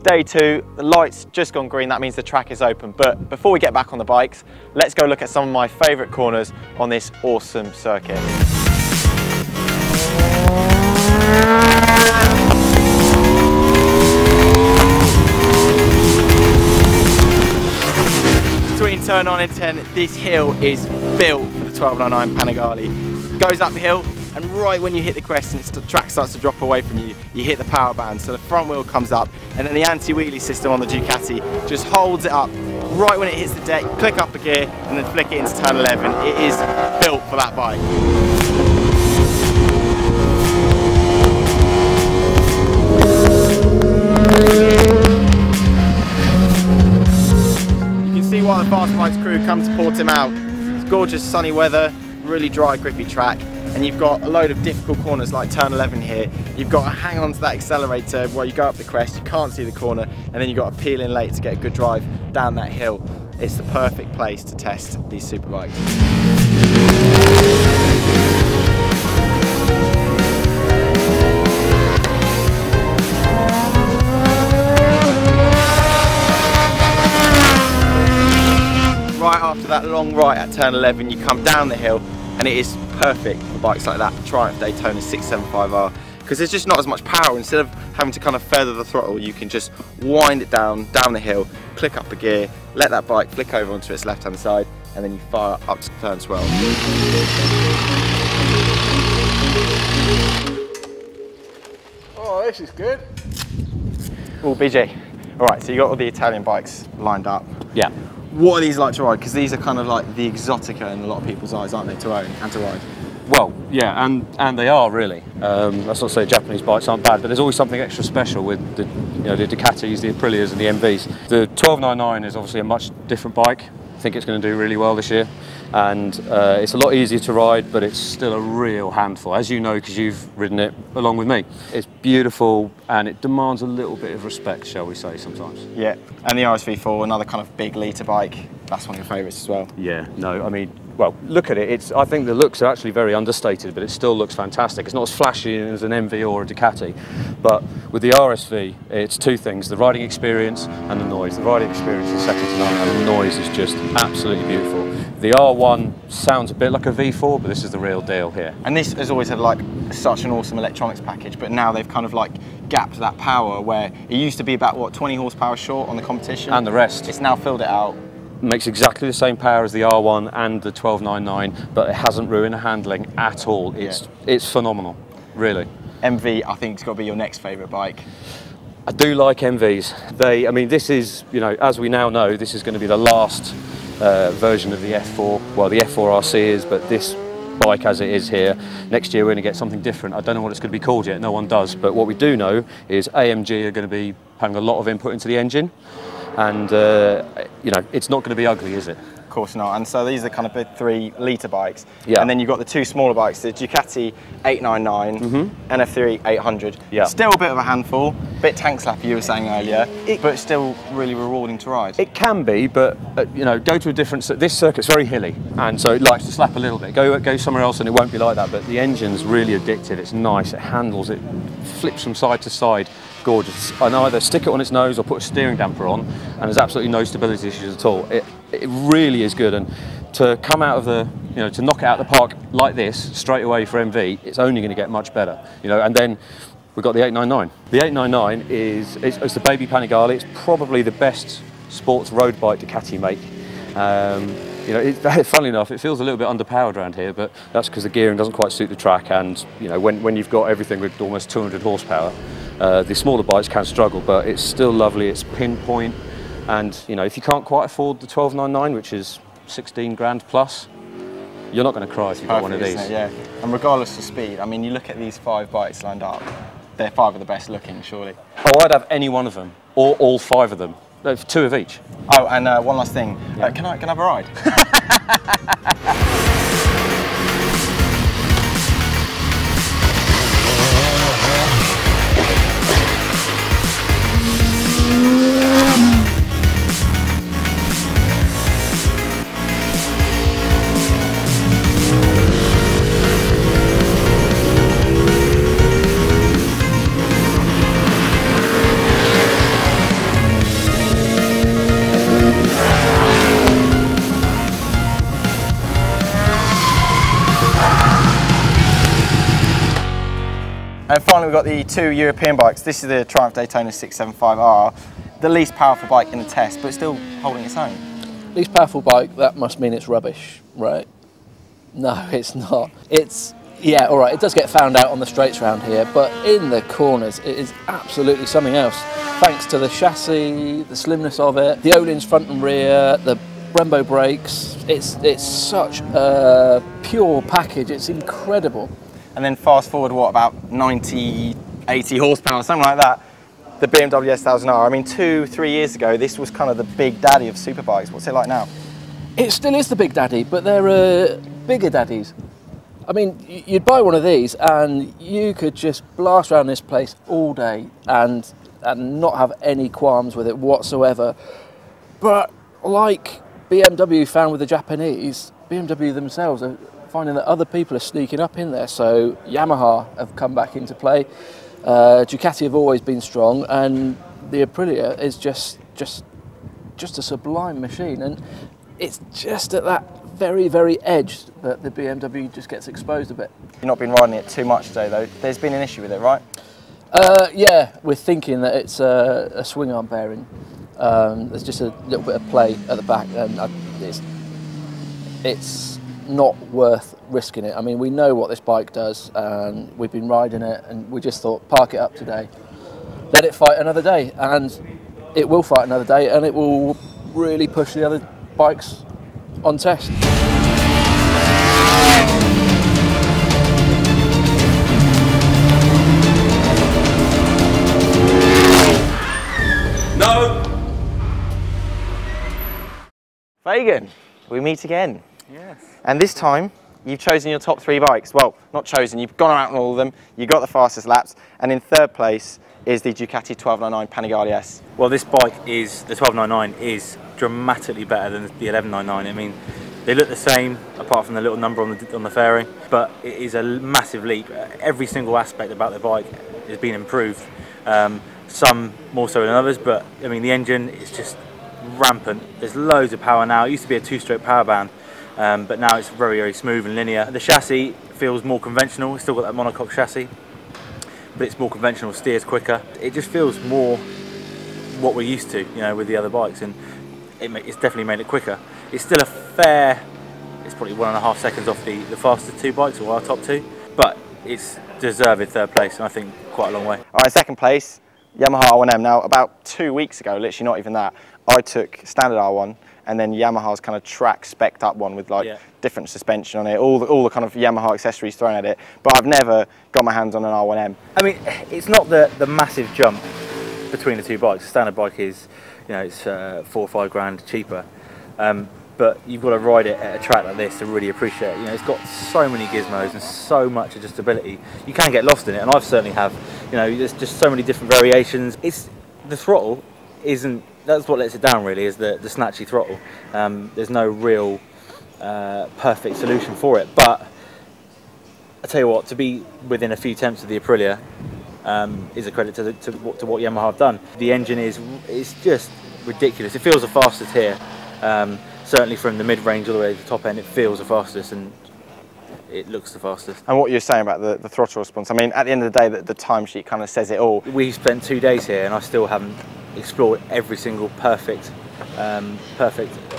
day 2, the light's just gone green, that means the track is open. But before we get back on the bikes, let's go look at some of my favourite corners on this awesome circuit. Between turn 9 and 10, this hill is built for the 1299 Panigale. Goes up the hill, and right when you hit the crest and the track starts to drop away from you, you hit the power band. So the front wheel comes up, and then the anti-wheelie system on the Ducati just holds it up right when it hits the deck. Click up a gear and then flick it into turn 11. It is built for that bike. See why the Fast Bikes crew come to Portimao. It's gorgeous sunny weather, really dry grippy track, and you've got a load of difficult corners like turn 11 here. You've got to hang on to that accelerator while you go up the crest, you can't see the corner, and then you've got to peel in late to get a good drive down that hill. It's the perfect place to test these super bikes. Right after that long right at turn 11, you come down the hill, and it is perfect for bikes like that, Triumph Daytona 675R, because there's just not as much power. Instead of having to kind of feather the throttle, you can just wind it down the hill, click up a gear, let that bike flick over onto its left hand side, and then you fire up to turn 12. Oh, this is good. Oh, BJ. All right, so you got all the Italian bikes lined up. Yeah. What are these like to ride? Because these are kind of like the exotica in a lot of people's eyes, aren't they, to own and to ride? Well, yeah, and they are really. That's not to say Japanese bikes aren't bad, but there's always something extra special with the Ducatis, the Aprilias, and the MVs. The 1299 is obviously a much different bike. I think it's going to do really well this year, and it's a lot easier to ride, but it's still a real handful, as you know, because you've ridden it along with me. It's beautiful, and it demands a little bit of respect, shall we say, sometimes. Yeah, and the Rsv4, another kind of big litre bike, that's one of your favourites as well. Yeah, no, I mean, well, look at it. I think the looks are actually very understated, but it still looks fantastic. It's not as flashy as an MV or a Ducati, but with the RSV, it's two things: the riding experience and the noise. The riding experience is second to none, and the noise is just absolutely beautiful. The R1 sounds a bit like a V4, but this is the real deal here. And this has always had like such an awesome electronics package, but now they've kind of like gapped that power where it used to be about, what, 20 horsepower short on the competition? And the rest. It's now filled it out. Makes exactly the same power as the R1 and the 1299, but it hasn't ruined the handling at all. It's phenomenal, really. MV, I think, has got to be your next favourite bike. I do like MVs. I mean, this is, as we now know, this is going to be the last version of the F4. Well, the F4 RC is, but this bike as it is here, next year we're going to get something different. I don't know what it's going to be called yet, no one does, but what we do know is AMG are going to be having a lot of input into the engine. And it's not going to be ugly, is it? Of course not. And so these are kind of big 3 litre bikes. Yeah. And then you've got the 2 smaller bikes, the Ducati 899, NF3 800. Yeah. Still a bit of a handful, bit tank slappy, you were saying earlier, but still really rewarding to ride. It can be, but go to a different. This circuit's very hilly, and so it likes to slap a little bit. Go somewhere else, and it won't be like that. But the engine's really addictive. It's nice. It handles. It flips from side to side. Gorgeous. I know either stick it on its nose or put a steering damper on, and there's absolutely no stability issues at all. It really is good, and to come out of the, to knock it out of the park like this straight away for MV, it's only going to get much better. And then we've got the 899. The 899 it's the baby Panigale. It's probably the best sports road bike Ducati make. Funnily enough, it feels a little bit underpowered around here, but that's because the gearing doesn't quite suit the track, and when you've got everything with almost 200 horsepower, the smaller bikes can struggle, but it's still lovely. It's pinpoint, and if you can't quite afford the 1299, which is 16 grand plus, you're not going to cry if you've got one of these. Yeah, and regardless of speed, I mean, you look at these 5 bikes lined up, they're 5 of the best looking, surely. Oh, I'd have any one of them, or all 5 of them. No, 2 of each. Oh, and one last thing, yeah. Can I have a ride? And finally, we've got the two European bikes. This is the Triumph Daytona 675R, the least powerful bike in the test, but still holding its own. Least powerful bike, that must mean it's rubbish, right? No, it's not. It's, yeah, all right, it does get found out on the straights around here, but in the corners, it is absolutely something else. Thanks to the chassis, the slimness of it, the Öhlins front and rear, the Brembo brakes, it's such a pure package, it's incredible. And then fast forward, what, about 90, 80 horsepower, something like that, the BMW S1000R. I mean, 2-3 years ago, this was kind of the big daddy of superbikes. What's it like now? It still is the big daddy, but there are bigger daddies. I mean, you'd buy one of these and you could just blast around this place all day and not have any qualms with it whatsoever. But like BMW found with the Japanese, BMW themselves are finding that other people are sneaking up in there. So Yamaha have come back into play. Ducati have always been strong, and the Aprilia is just a sublime machine. And it's just at that very, very edge that the BMW just gets exposed a bit. You've not been riding it too much today, though. There's been an issue with it, right? Yeah, we're thinking that it's a swing arm bearing. There's just a little bit of play at the back, and it's not worth risking it. I mean, we know what this bike does, and we've been riding it, and we just thought, park it up today, let it fight another day, and it will fight another day, and it will really push the other bikes on test. No! Fagan, we meet again. Yes. And this time, you've chosen your top 3 bikes. Well, not chosen, you've gone out on all of them, you got the fastest laps, and in third place is the Ducati 1299 Panigale S. Well, this bike is, the 1299 is dramatically better than the 1199. I mean, they look the same, apart from the little number on the fairing, but it is a massive leap. Every single aspect about the bike has been improved. Some more so than others, but I mean, the engine is just rampant. There's loads of power now. It used to be a 2-stroke power band, but now it's very, very smooth and linear. The chassis feels more conventional. It's still got that monocoque chassis, but it's more conventional, steers quicker. It just feels more what we're used to, you know, with the other bikes, and it's definitely made it quicker. It's still a fair, it's probably 1.5 seconds off the fastest 2 bikes, or our top 2, but it's deserved third place, and I think quite a long way. All right, second place, Yamaha R1M. Now, about 2 weeks ago, literally not even that, I took standard R1 and then Yamaha's kind of track spec'd up one with like different suspension on it, all the kind of Yamaha accessories thrown at it, but I've never got my hands on an R1M. I mean, it's not the massive jump between the 2 bikes. The standard bike is, you know, it's 4 or 5 grand cheaper, but you've got to ride it at a track like this to really appreciate it. You know, it's got so many gizmos and so much adjustability. You can get lost in it, and I certainly have. You know, there's just so many different variations. It's the throttle isn't. That's what lets it down, really, is the snatchy throttle. There's no real perfect solution for it, but I tell you what, to be within a few tenths of the Aprilia is a credit to what Yamaha have done. The engine is just ridiculous. It feels the fastest here. Certainly from the mid-range all the way to the top end, it feels the fastest, and it looks the fastest. And what you're saying about the throttle response, I mean, at the end of the day, the timesheet kind of says it all. We've spent 2 days here, and I still haven't explored every single perfect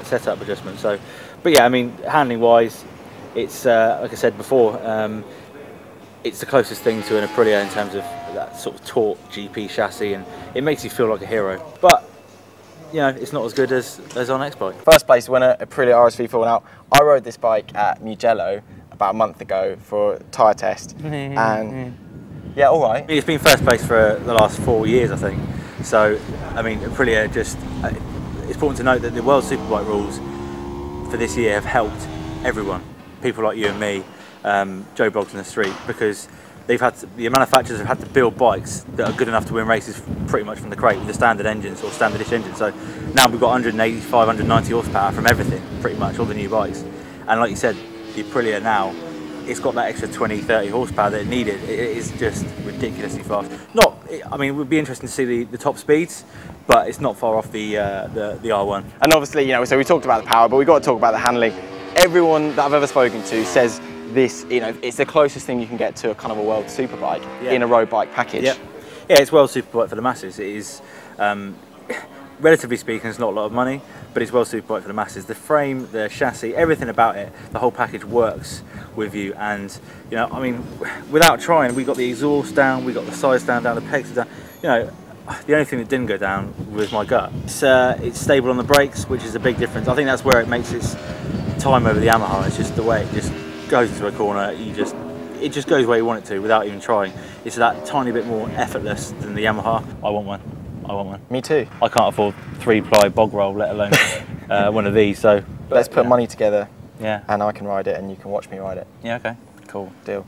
setup adjustment. So, but yeah, I mean, handling-wise, it's like I said before, it's the closest thing to an Aprilia in terms of that sort of taut GP chassis, and it makes you feel like a hero. But you know, it's not as good as our next bike. First place winner, Aprilia Rsv4. Now, I rode this bike at Mugello about a month ago for a tyre test, and yeah, all right. It's been first place for the last 4 years, I think. So, I mean, Aprilia just, it's important to note that the World Superbike rules for this year have helped everyone, people like you and me, Joe Bloggs in the street, because the manufacturers have had to build bikes that are good enough to win races pretty much from the crate with the standard engines or standard-ish engines. So now we've got 185, 190 horsepower from everything, pretty much, all the new bikes. And like you said, the Aprilia now, it's got that extra 20, 30 horsepower that it needed. It is just ridiculously fast. I mean, it would be interesting to see the top speeds, but it's not far off the R1. And obviously, you know, so we talked about the power, but we've got to talk about the handling. Everyone that I've ever spoken to says this, you know, it's the closest thing you can get to a kind of a world superbike Yeah. in a road bike package. Yeah, yeah, it's world superbike for the masses. It is, relatively speaking, it's not a lot of money, but it's world superbike for the masses. The frame, the chassis, everything about it, the whole package works with you. And you know, I mean, without trying, we got the exhaust down, we got the sides down, the pegs down. You know, the only thing that didn't go down was my gut. It's stable on the brakes, which is a big difference. I think that's where it makes its time over the Yamaha. It's just the way it just goes into a corner. It just goes where you want it to without even trying. It's that tiny bit more effortless than the Yamaha. I want one. I want one. Me too. I can't afford 3-ply bog roll, let alone one of these. So let's put money together. Yeah. And I can ride it, and you can watch me ride it. Yeah. Okay. Cool deal.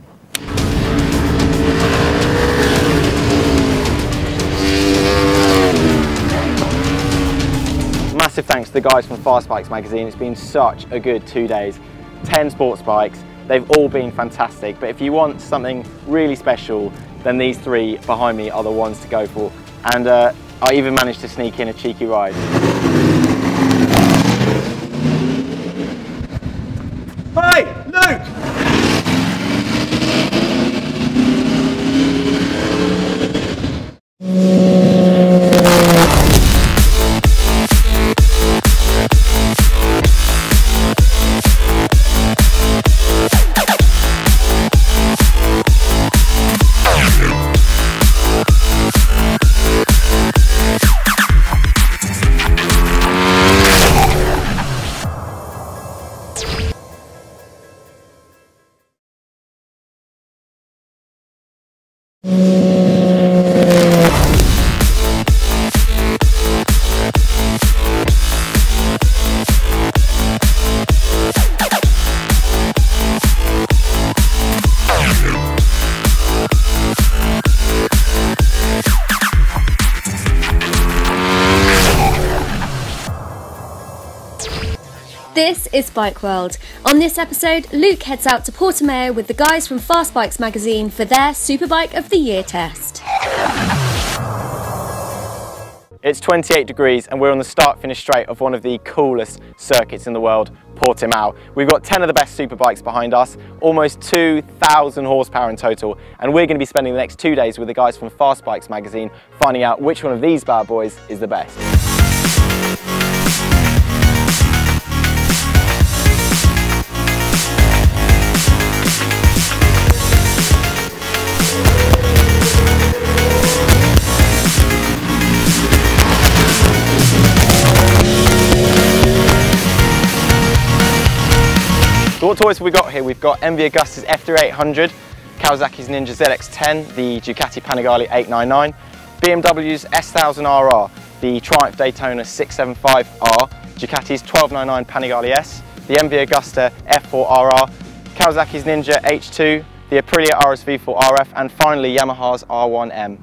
Massive thanks to the guys from Fast Bikes magazine. It's been such a good 2 days. 10 sports bikes. They've all been fantastic. But if you want something really special, then these three behind me are the ones to go for. And I even managed to sneak in a cheeky ride. Hey, Luke! This is Bike World. On this episode, Luke heads out to Portimao with the guys from Fast Bikes magazine for their Superbike of the Year test. It's 28 degrees and we're on the start-finish straight of one of the coolest circuits in the world, Portimao. We've got 10 of the best superbikes behind us, almost 2,000 horsepower in total, and we're going to be spending the next 2 days with the guys from Fast Bikes magazine finding out which one of these bad boys is the best. So what toys have we got here? We've got MV Agusta's F3800, Kawasaki's Ninja ZX10, the Ducati Panigale 899, BMW's S1000RR, the Triumph Daytona 675R, Ducati's 1299 Panigale S, the MV Agusta F4 RR, Kawasaki's Ninja H2, the Aprilia Rsv4 Rf, and finally Yamaha's R1M.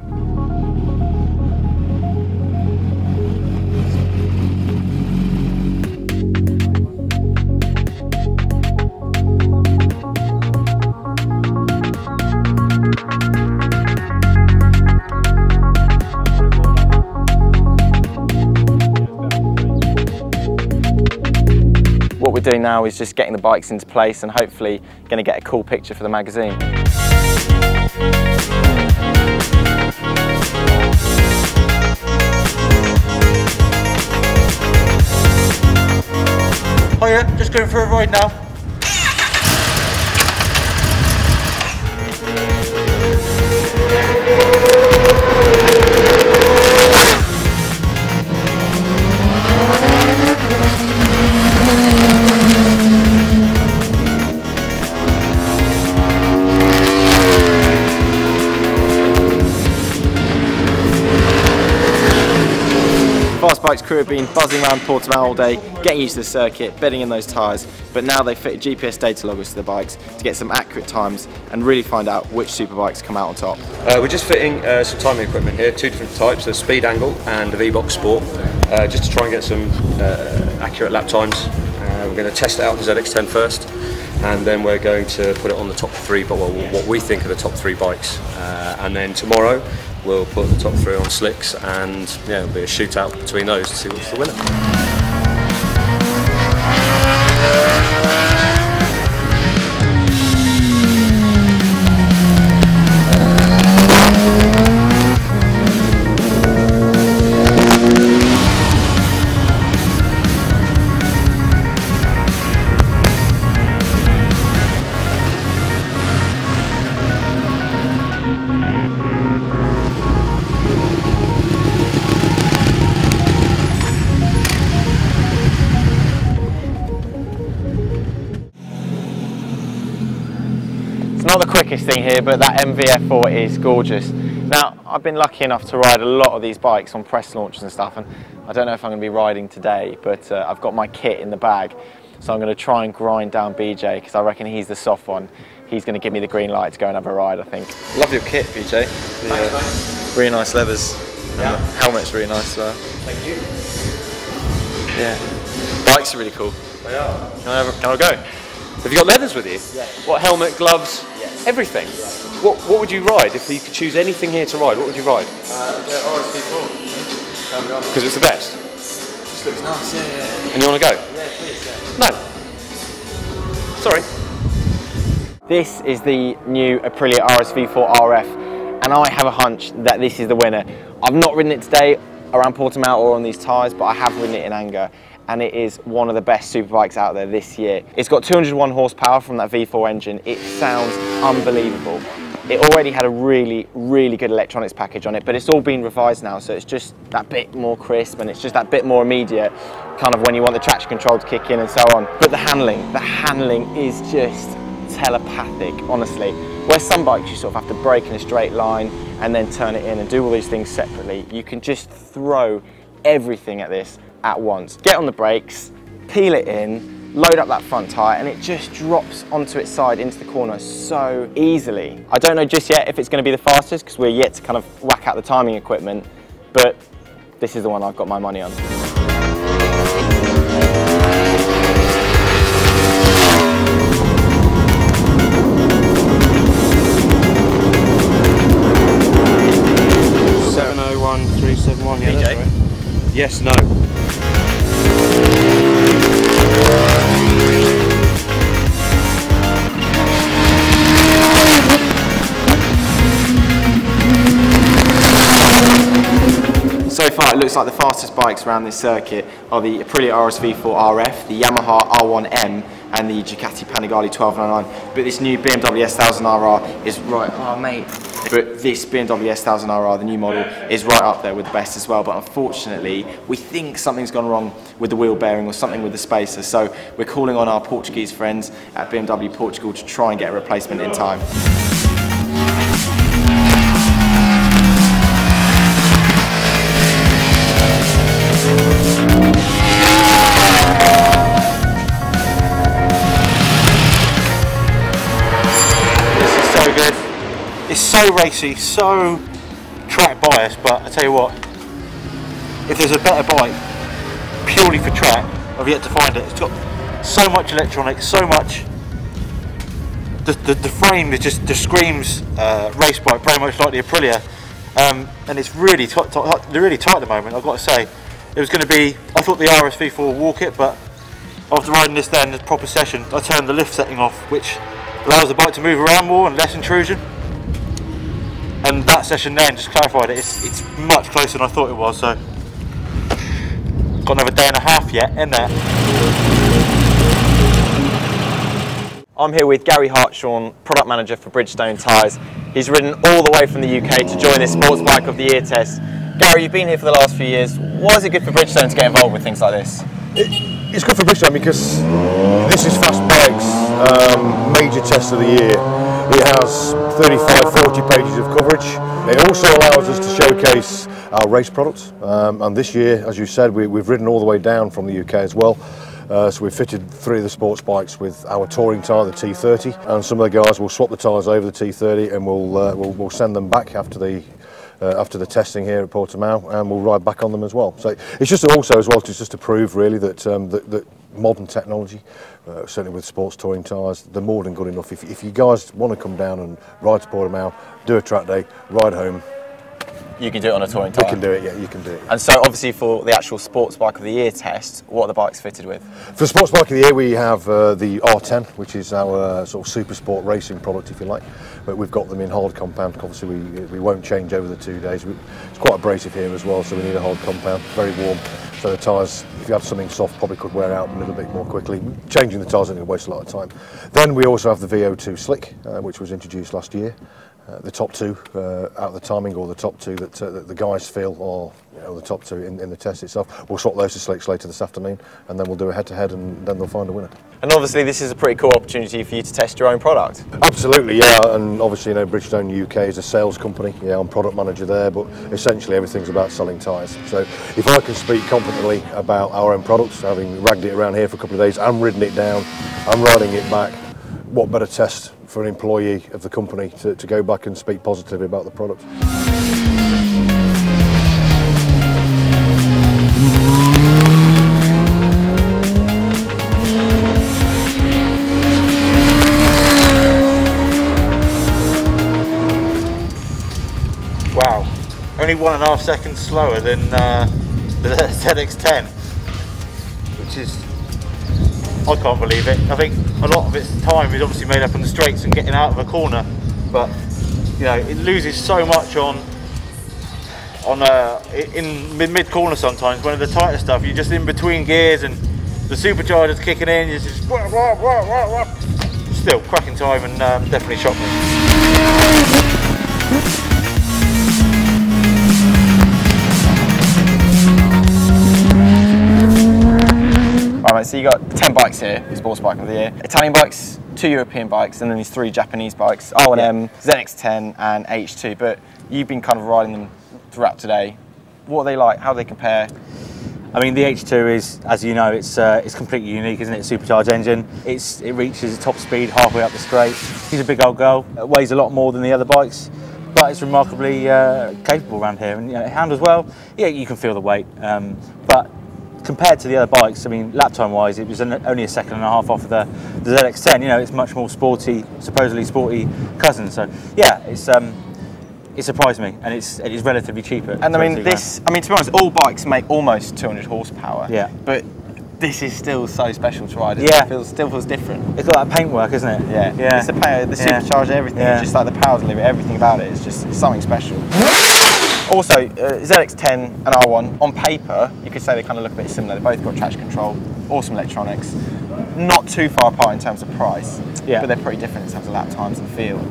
What we're doing now is just getting the bikes into place and hopefully going to get a cool picture for the magazine. Oh yeah, just going for a ride now. Fast Bikes crew have been buzzing around Portimao all day, getting used to the circuit, bedding in those tyres, but now they fit GPS data loggers to the bikes to get some accurate times and really find out which superbikes come out on top. We're just fitting some timing equipment here, two different types, a speed angle and a V-Box Sport, just to try and get some accurate lap times. We're going to test it out the ZX10 first, and then we're going to put it on the top three, but what we think are the top three bikes. And then tomorrow we'll put the top three on slicks, and yeah, it'll be a shootout between those to see which is the winner. Not the quickest thing here, but that MV4 is gorgeous. Now, I've been lucky enough to ride a lot of these bikes on press launches and stuff, and I don't know if I'm going to be riding today, but I've got my kit in the bag, so I'm going to try and grind down BJ, because I reckon he's the soft one. He's going to give me the green light to go and have a ride, I think. Love your kit, BJ. Thanks, really nice leathers. Yeah. Helmet's really nice as well. Thank you. Yeah. Bikes are really cool. They are. Can I go? Have you got leathers with you? Yeah. What, helmet, gloves, everything? Yeah. What would you ride if you could choose anything here to ride? What would you ride? The Rsv4. Because it's the best. Just looks nice, yeah. And you want to go? Yeah, please, yeah. No. Sorry. This is the new Aprilia Rsv4 Rf, and I have a hunch that this is the winner. I've not ridden it today around Portimao or on these tyres, but I have ridden it in anger, and it is one of the best superbikes out there this year. It's got 201 horsepower from that V4 engine. It sounds unbelievable. It already had a really, really good electronics package on it, but it's all been revised now, so it's just that bit more crisp, and it's just that bit more immediate, kind of when you want the traction control to kick in and so on. But the handling is just telepathic, honestly. Where some bikes you sort of have to brake in a straight line and then turn it in and do all these things separately, you can just throw everything at this at once. Get on the brakes, peel it in, load up that front tyre, and it just drops onto its side into the corner so easily. I don't know just yet if it's going to be the fastest, because we're yet to kind of whack out the timing equipment, but this is the one I've got my money on. BJ? Yes, no. So far it looks like the fastest bikes around this circuit are the Aprilia Rsv4 Rf, the Yamaha R1M and the Ducati Panigale 1299, but this new BMW S1000RR is right, oh mate. But this BMW S1000RR, the new model, is right up there with the best as well, but unfortunately we think something's gone wrong with the wheel bearing or something with the spacer, so we're calling on our Portuguese friends at BMW Portugal to try and get a replacement in time. It's so racy, so track biased, but I tell you what, if there's a better bike purely for track, I've yet to find it. It's got so much electronics, so much. The frame just screams race bike, very much like the Aprilia, and it's really tight at the moment. I've got to say, it was going to be. I thought the Rsv4 walk it, but after riding this then, the proper session, I turned the lift setting off, which allows the bike to move around more and less intrusion. And that session then just clarified it. It's much closer than I thought it was, so got another day and a half yet in there. I'm here with Gary Hartshorn, product manager for Bridgestone Tyres. He's ridden all the way from the UK to join this Sports Bike of the Year test. Gary, you've been here for the last few years. Why is it good for Bridgestone to get involved with things like this? It's good for Bridgestone because this is Fast Bike's major test of the year. It has 35-40 pages of coverage. It also allows us to showcase our race products. And this year, as you said, we've ridden all the way down from the UK as well. So we've fitted 3 of the sports bikes with our touring tyre, the T30, and some of the guys will swap the tyres over the T30, and we'll send them back after the testing here at Portimao, and we'll ride back on them as well. So it's just also as well just to prove really that that modern technology, certainly with sports touring tyres, they're more than good enough. If you guys want to come down and ride to Portimao, do a track day, ride home. You can do it on a touring tyre? You can do it, yeah, you can do it. And so obviously for the actual Sports Bike of the Year test, what are the bikes fitted with? For the Sports Bike of the Year we have the R10, which is our sort of super sport racing product if you like. But we've got them in hard compound. Obviously we won't change over the 2 days. It's quite abrasive here as well, so we need a hard compound, very warm. So the tyres, if you had something soft, probably could wear out a little bit more quickly. Changing the tyres isn't going to waste a lot of time. Then we also have the VO2 Slick, which was introduced last year. the top two out of the timing, or the top two that the guys feel are the top two in the test itself. We'll swap those to slicks later this afternoon, and then we'll do a head-to-head, and then they'll find a winner. And obviously this is a pretty cool opportunity for you to test your own product. Absolutely, yeah, and obviously Bridgestone UK is a sales company. Yeah, I'm product manager there, but essentially everything's about selling tyres. So if I can speak confidently about our own products, having ragged it around here for a couple of days and ridden it down and riding it back, what better test for an employee of the company to go back and speak positively about the product. Wow, only 1.5 seconds slower than the ZX10, which is, I can't believe it. I think a lot of its time is obviously made up on the straights and getting out of a corner, but it loses so much in mid corner sometimes. One of the tighter stuff, you're just in between gears and the supercharger's kicking in. You're just still cracking time, and definitely shocked me. Alright, so you got 10 bikes here, Sports Bike of the Year. Italian bikes, 2 European bikes, and then these 3 Japanese bikes, R1M, ZX10 and H2, but you've been kind of riding them throughout today. What are they like? How do they compare? I mean, the H2 is, as you know, it's completely unique, isn't it? Supercharged engine. It reaches top speed halfway up the straight. She's a big old girl. It weighs a lot more than the other bikes, but it's remarkably capable around here, and it handles well. Yeah, you can feel the weight, but compared to the other bikes, I mean, lap time wise, it was only 1.5 seconds off of the ZX10. It's much more sporty, supposedly sporty cousin. So yeah, it surprised me, and it is relatively cheaper. And I mean, to be honest, all bikes make almost 200 horsepower. Yeah. But this is still so special to ride. Yeah. It still feels different. It's got that paintwork, isn't it? Yeah. Yeah. It's the supercharger, everything. Yeah. It's just like the power delivery, everything about it. It's something special. Also, ZX10 and R1, on paper, you could say they kind of look a bit similar. They've both got traction control, awesome electronics, not too far apart in terms of price, but they're pretty different in terms of lap times and feel.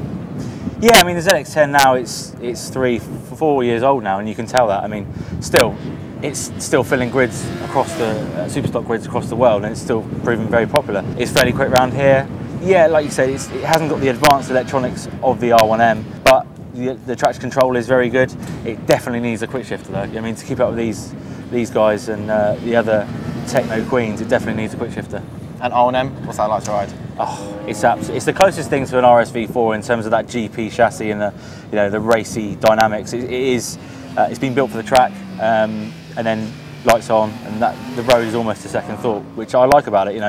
Yeah, I mean, the ZX10 now, it's 3-4 years old now, and you can tell that. I mean, it's still filling grids across the superstock grids across the world, and it's still proving very popular. It's fairly quick around here. Yeah, like you said, it hasn't got the advanced electronics of the R1M, but the traction control is very good. It definitely needs a quick shifter though. I mean, to keep up with these guys and the other techno queens, it definitely needs a quick shifter. And R1M, what's that like to ride? Oh, it's the closest thing to an Rsv4 in terms of that GP chassis and the racy dynamics. It's been built for the track, and then lights on, and the road is almost a second thought, which I like about it.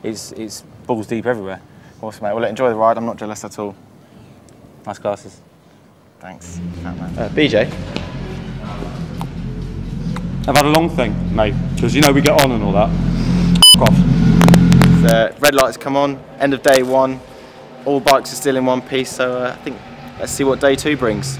It's balls deep everywhere. Awesome, mate. Well, enjoy the ride. I'm not jealous at all. Nice glasses. Thanks, fat man. BJ? I've had a long thing, mate, because we get on and all that. Off. The red lights come on, end of day 1. All bikes are still in one piece, so I think let's see what day 2 brings.